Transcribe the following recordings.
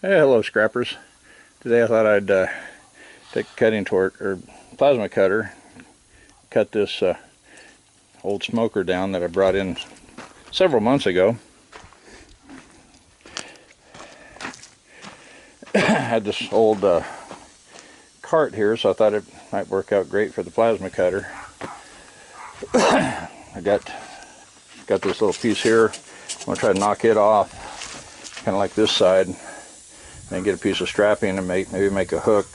Hey, hello scrappers. Today I thought I'd take a cutting torch or plasma cutter, cut this old smoker down that I brought in several months ago. I had this old cart here, so I thought it might work out great for the plasma cutter. I got this little piece here. I'm going to try to knock it off, kind of like this side, and get a piece of strapping and maybe make a hook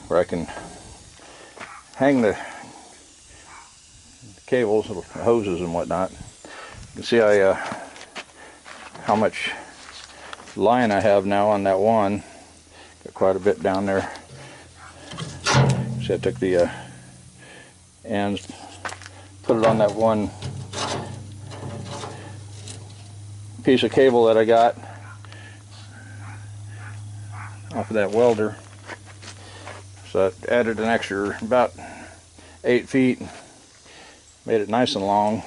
where I can hang the cables, the hoses and whatnot. You can see how much line I have now on that one. Got quite a bit down there. See, I took the ends, put it on that one piece of cable that I got off of that welder. So I added an extra about 8 feet, made it nice and long.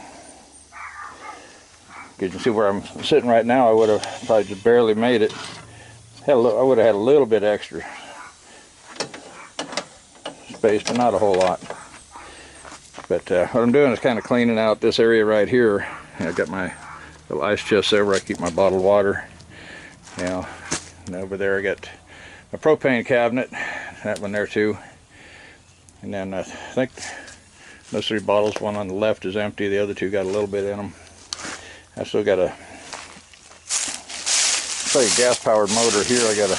You can see where I'm sitting right now, I would have probably just barely made it. I would have had a little bit extra space, but not a whole lot. But what I'm doing is kind of cleaning out this area right here. I've got my little ice chest there where I keep my bottled water. And over there I got a propane cabinet, that one there too. And then I think those 3 bottles, one on the left is empty, the other 2 got a little bit in them. I still got a gas-powered motor here. I got to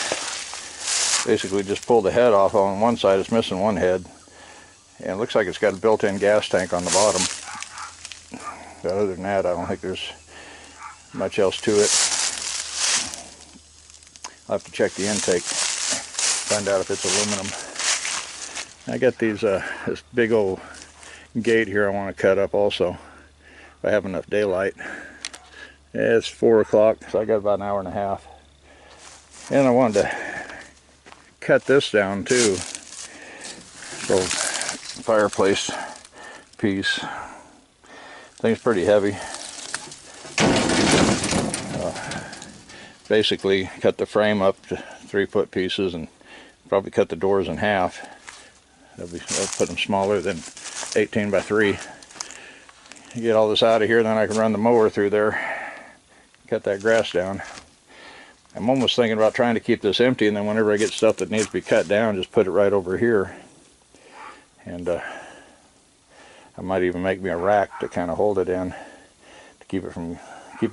basically just pull the head off. On one side it's missing one head, and it looks like it's got a built-in gas tank on the bottom. But other than that, I don't think there's much else to it. I'll have to check the intake, find out if it's aluminum. I got these this big old gate here I want to cut up also, if I have enough daylight. Yeah, it's 4 o'clock, so I got about an hour and a half. And I wanted to cut this down too. So fireplace piece. Thing's pretty heavy. Basically cut the frame up to 3-foot pieces and probably cut the doors in half. That'll put them smaller than 18 by 3. You get all this out of here, then I can run the mower through there, cut that grass down. I'm almost thinking about trying to keep this empty, and then whenever I get stuff that needs to be cut down, just put it right over here. And I might even make me a rack to kind of hold it in, to keep it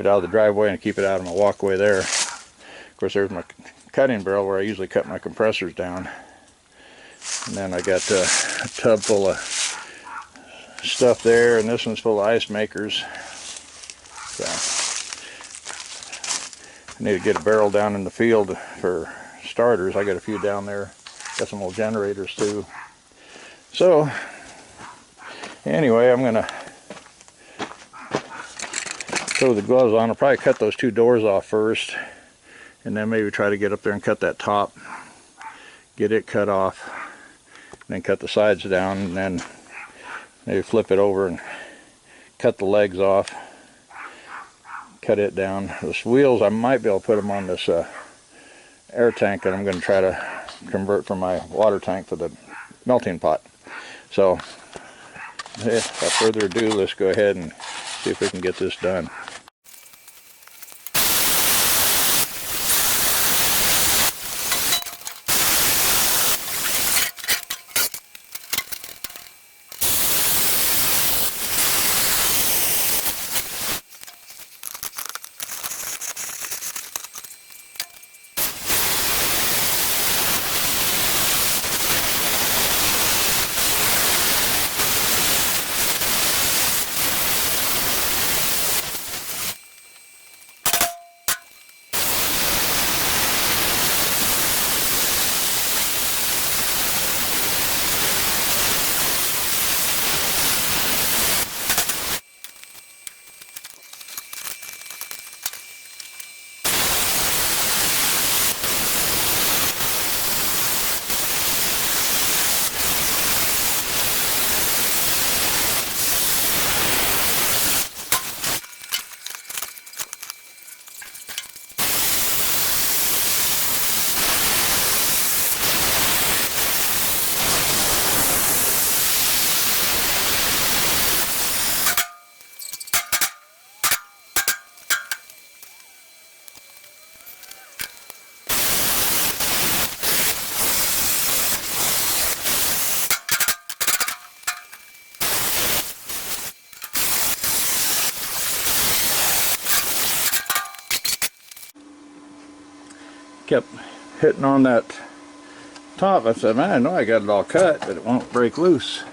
out of the driveway and keep it out of my walkway there. Of course, there's my cutting barrel where I usually cut my compressors down. And then I got a tub full of stuff there, and this one's full of ice makers. So I need to get a barrel down in the field for starters. I got a few down there. Got some old generators too. So anyway, I'm gonna throw the gloves on. I'll probably cut those 2 doors off first, and then maybe try to get up there and cut that top, get it cut off, and then cut the sides down, and then maybe flip it over and cut the legs off, cut it down. Those wheels, I might be able to put them on this air tank that I'm going to try to convert from my water tank for the melting pot. So without further ado, let's go ahead and see if we can get this done. kept hitting on that top. I said, man, I know I got it all cut, but it won't break loose.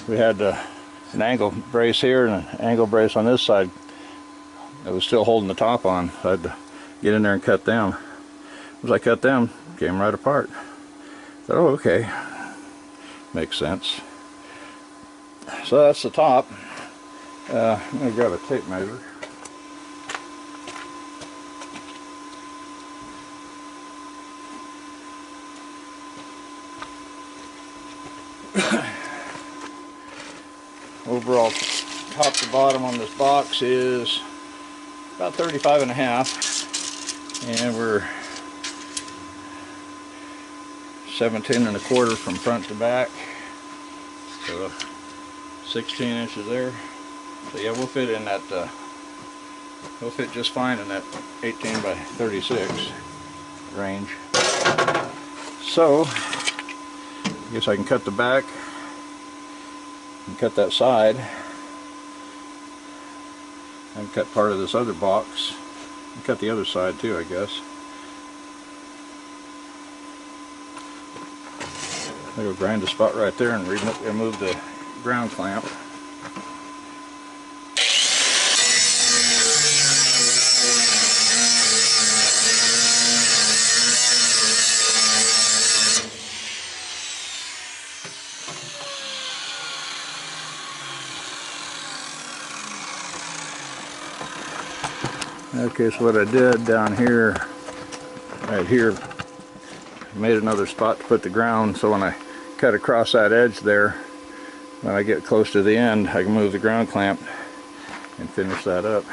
We had an angle brace here and an angle brace on this side that was still holding the top on. So I had to get in there and cut them. As I cut them, came right apart. I thought, oh, okay, makes sense. So that's the top. I'm going to grab a tape measure. Overall top to bottom on this box is about 35.5, and we're 17.25 from front to back, so 16 inches there. So yeah, we'll fit in that, we'll fit just fine in that 18 by 36 range. So I guess I can cut the back and cut that side and cut part of this other box and cut the other side too, I guess. I'll grind a spot right there and remove the ground clamp. Okay, so what I did down here, right here, made another spot to put the ground, so when I cut across that edge there, when I get close to the end, I can move the ground clamp and finish that up.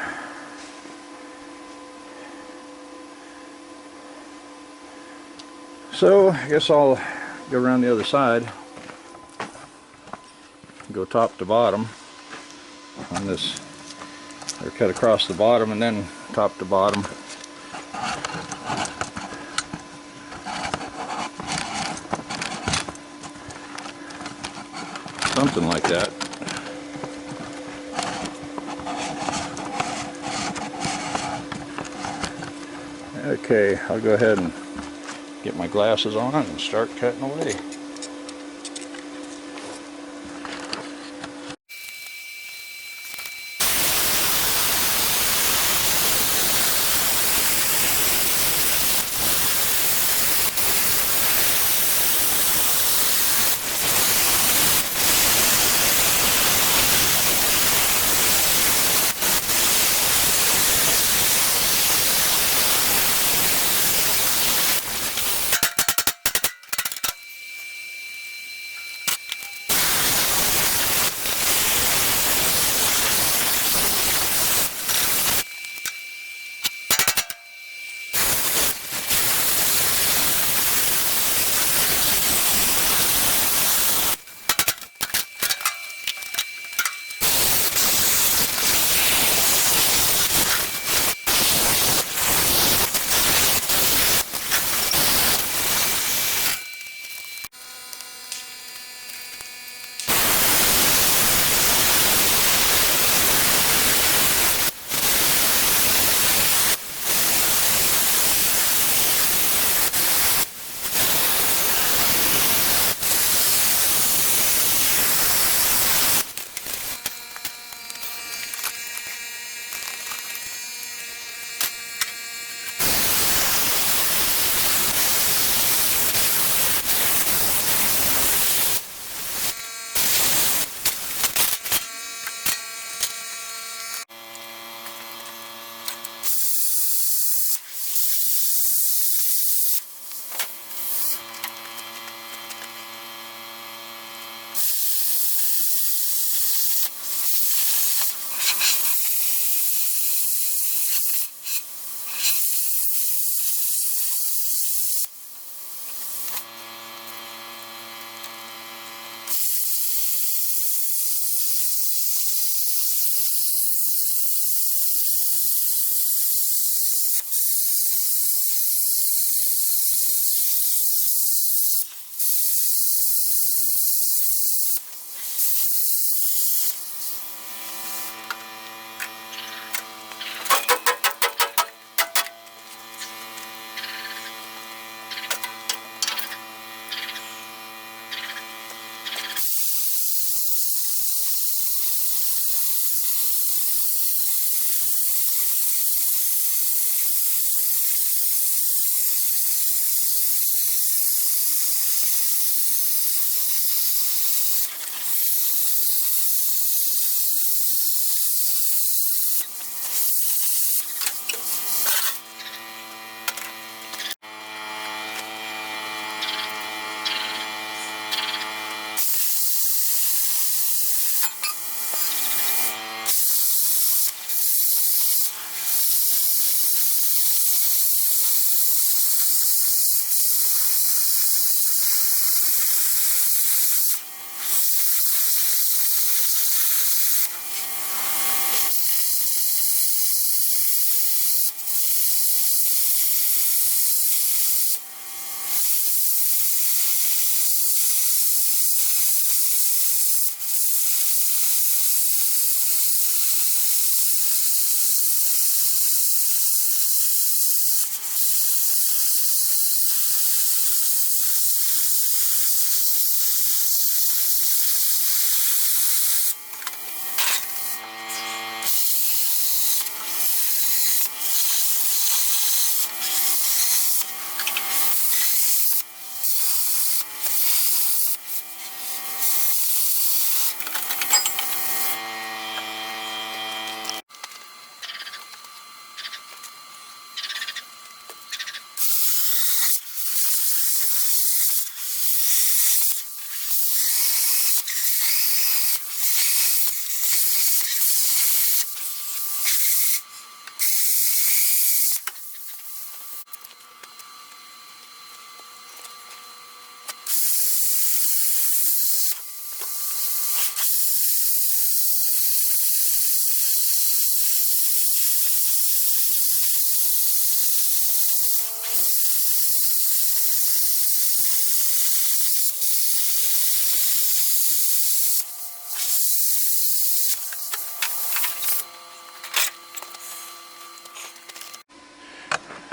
So I guess I'll go around the other side, go top to bottom on this, or cut across the bottom and then top to bottom. Something like that. Okay, I'll go ahead and get my glasses on and start cutting away.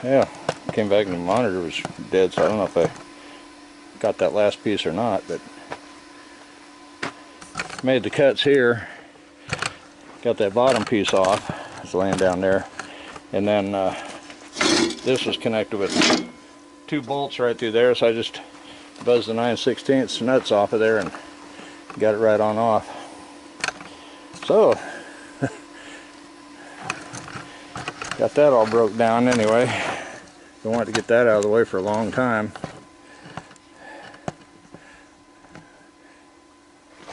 Yeah, came back and the monitor was dead, so I don't know if I got that last piece or not, but made the cuts here. Got that bottom piece off. It's laying down there. And then this was connected with 2 bolts right through there, so I just buzzed the 9/16 nuts off of there and got it right on off. So got that all broke down anyway. Don't want to get that out of the way for a long time.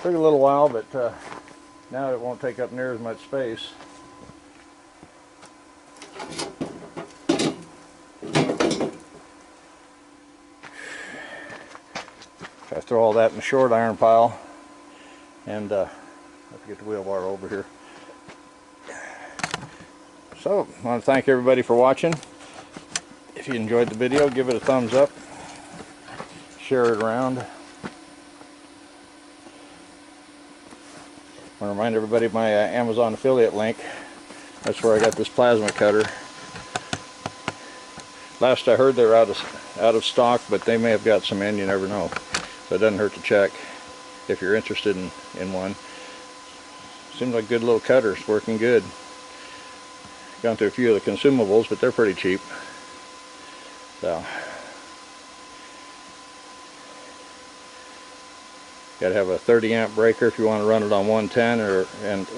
Took a little while, but now it won't take up near as much space. I throw all that in the short iron pile, and I have to get the wheel bar over here. So I want to thank everybody for watching. If you enjoyed the video, give it a thumbs up, share it around. I want to remind everybody of my Amazon affiliate link. That's where I got this plasma cutter. Last I heard they were out of stock, but they may have got some in, you never know. So it doesn't hurt to check if you're interested in one. Seems like a good little cutter. It's working good. Gone through a few of the consumables, but they're pretty cheap. So got to have a 30 amp breaker if you want to run it on 110,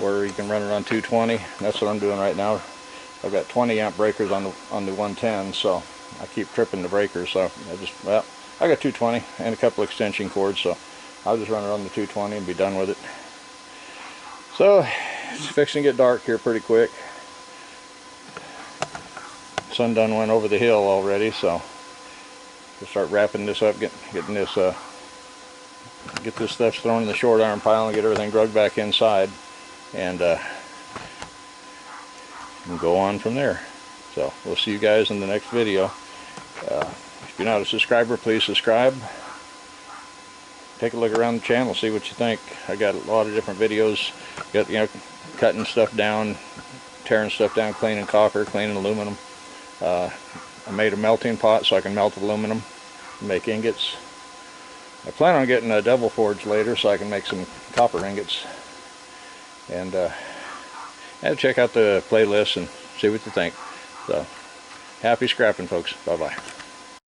or you can run it on 220. That's what I'm doing right now. I've got 20 amp breakers on the 110, so I keep tripping the breakers. So I got 220 and a couple extension cords, so I'll just run it on the 220 and be done with it. So it's fixing to get dark here pretty quick. Sun done went over the hill already, so we'll start wrapping this up, getting this get this stuff thrown in the short iron pile and get everything drugged back inside, and go on from there. So we'll see you guys in the next video. If you're not a subscriber, please subscribe. Take a look around the channel, see what you think. I got a lot of different videos. Got, you know, cutting stuff down, tearing stuff down, cleaning copper, cleaning aluminum. I made a melting pot so I can melt aluminum and make ingots. I plan on getting a double forge later so I can make some copper ingots. And check out the playlist and see what you think. So happy scrapping, folks. Bye bye.